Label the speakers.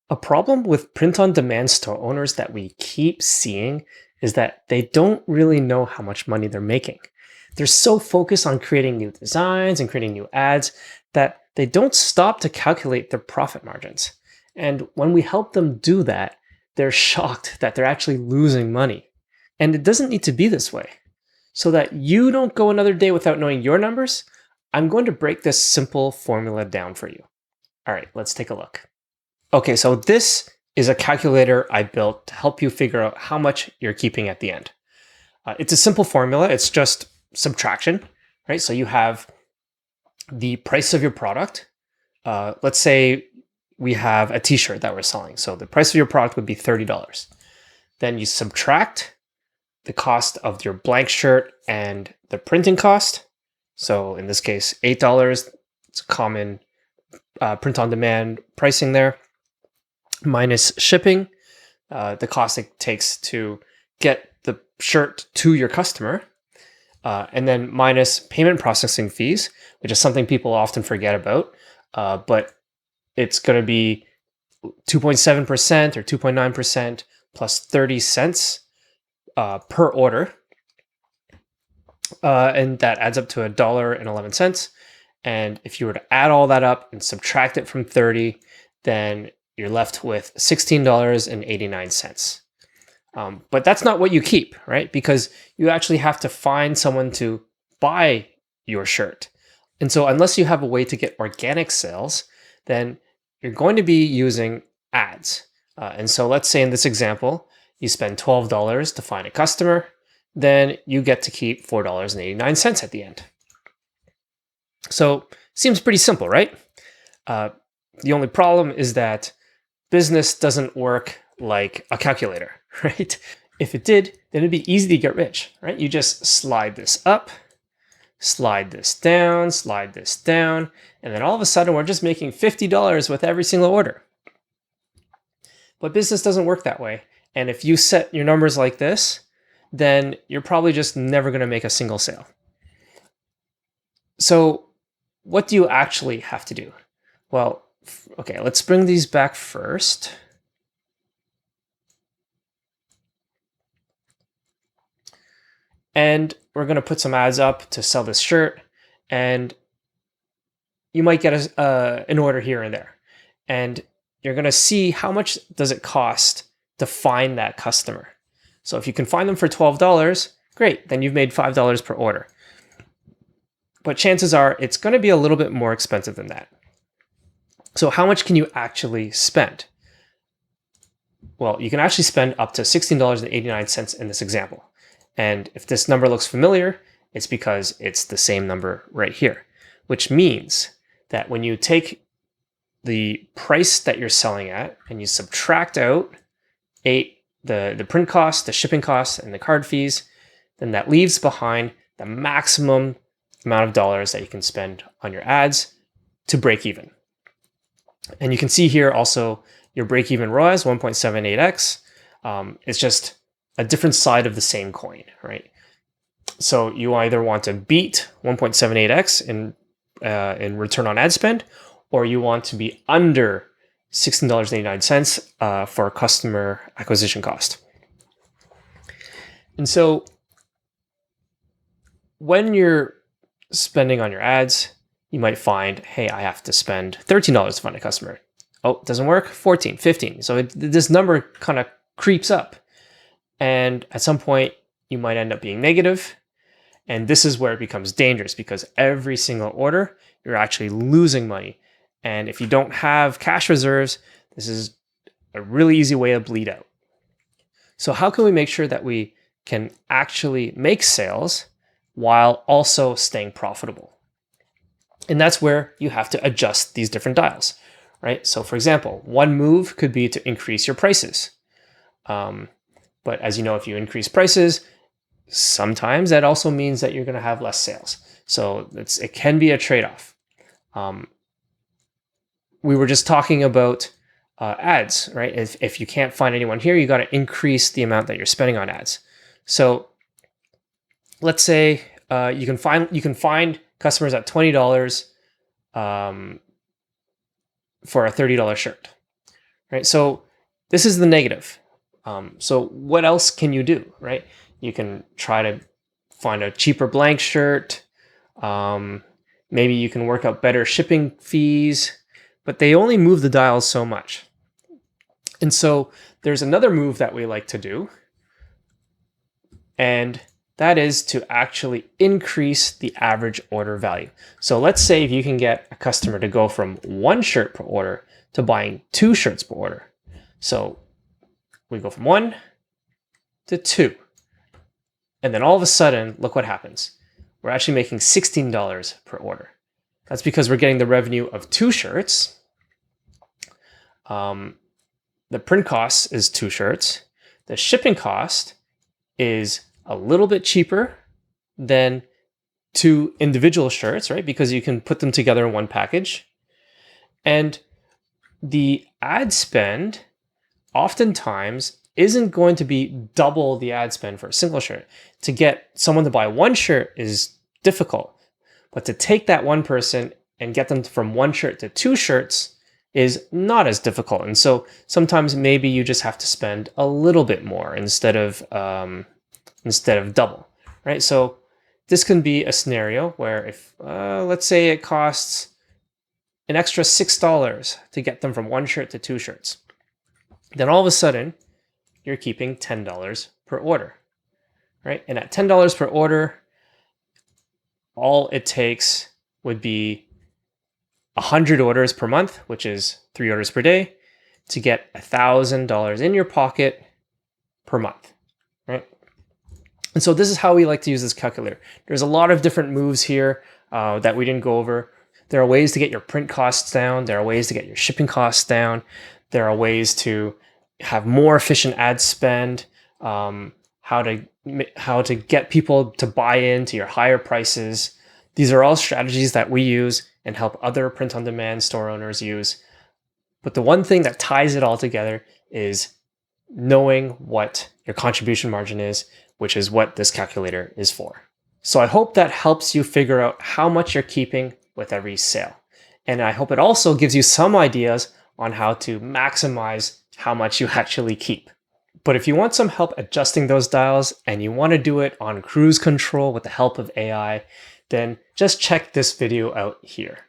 Speaker 1: A problem with print-on-demand store owners that we keep seeing is that they don't really know how much money they're making. They're so focused on creating new designs and creating new ads that they don't stop to calculate their profit margins. And when we help them do that, they're shocked that they're actually losing money. And it doesn't need to be this way. So that you don't go another day without knowing your numbers, I'm going to break this simple formula down for you. All right, let's take a look. Okay, so this is a calculator I built to help you figure out how much you're keeping at the end. It's a simple formula. It's just subtraction, right? So you have the price of your product. Let's say we have a t-shirt that we're selling. So the price of your product would be $30. Then you subtract the cost of your blank shirt and the printing cost. So in this case, $8. It's a common print-on-demand pricing there. Minus shipping, the cost it takes to get the shirt to your customer, and then minus payment processing fees, which is something people often forget about, but it's going to be 2.7% or 2.9% plus 30 cents per order, and that adds up to $1.11. And if you were to add all that up and subtract it from 30, then you're left with $16.89. But that's not what you keep, right? Because you actually have to find someone to buy your shirt. And so unless you have a way to get organic sales, then you're going to be using ads. And so let's say in this example, you spend $12 to find a customer, then you get to keep $4.89 at the end. So seems pretty simple, right? The only problem is that business doesn't work like a calculator, right? If it did, then it'd be easy to get rich, right? You just slide this up, slide this down, and then all of a sudden we're just making $50 with every single order. But business doesn't work that way. And if you set your numbers like this, then you're probably just never going to make a single sale. So what do you actually have to do? Well, okay, let's bring these back first. And we're going to put some ads up to sell this shirt. And you might get an order here and there. And you're going to see how much does it cost to find that customer. So if you can find them for $12, great, then you've made $5 per order. But chances are it's going to be a little bit more expensive than that. So how much can you actually spend? Well, you can actually spend up to $16.89 in this example. And if this number looks familiar, it's because it's the same number right here, which means that when you take the price that you're selling at and you subtract out the print cost, the shipping costs, and the card fees, then that leaves behind the maximum amount of dollars that you can spend on your ads to break even. And you can see here also your break-even ROAS, 1.78x. It's just a different side of the same coin, right? So you either want to beat 1.78x in return on ad spend, or you want to be under $16.89 for customer acquisition cost. And so when you're spending on your ads, you might find, hey, I have to spend $13 to find a customer. Oh, it doesn't work, 14, 15. So this number kind of creeps up. And at some point, you might end up being negative. And this is where it becomes dangerous because every single order, you're actually losing money. And if you don't have cash reserves, this is a really easy way to bleed out. So how can we make sure that we can actually make sales while also staying profitable? And that's where you have to adjust these different dials, right? So for example, one move could be to increase your prices. But as you know, if you increase prices, sometimes that also means that you're going to have less sales. So it can be a trade-off. We were just talking about ads, right? If you can't find anyone here, you got to increase the amount that you're spending on ads. So let's say you can find customers at $20 for a $30 shirt, right? So this is the negative. So what else can you do, right? You can try to find a cheaper blank shirt. Maybe you can work out better shipping fees, but they only move the dial so much. And so there's another move that we like to do, and that is to actually increase the average order value. So let's say if you can get a customer to go from 1 shirt per order to buying 2 shirts per order. So we go from 1 to 2. And then all of a sudden, look what happens. We're actually making $16 per order. That's because we're getting the revenue of 2 shirts. The print cost is 2 shirts. The shipping cost is a little bit cheaper than 2 individual shirts, right? Because you can put them together in one package. And the ad spend oftentimes isn't going to be double the ad spend for a single shirt. To get someone to buy 1 shirt is difficult, but to take that one person and get them from 1 shirt to 2 shirts is not as difficult. And so sometimes maybe you just have to spend a little bit more instead of double, right? So this can be a scenario where if let's say it costs an extra $6 to get them from 1 shirt to 2 shirts, then all of a sudden you're keeping $10 per order, right? And at $10 per order, all it takes would be 100 orders per month, which is 3 orders per day, to get $1,000 in your pocket per month, right? And so this is how we like to use this calculator. There's a lot of different moves here that we didn't go over. There are ways to get your print costs down. There are ways to get your shipping costs down. There are ways to have more efficient ad spend, how to get people to buy into your higher prices. These are all strategies that we use and help other print-on-demand store owners use. But the one thing that ties it all together is knowing what your contribution margin is, which is what this calculator is for. So I hope that helps you figure out how much you're keeping with every sale. And I hope it also gives you some ideas on how to maximize how much you actually keep. But if you want some help adjusting those dials and you want to do it on cruise control with the help of AI, then just check this video out here.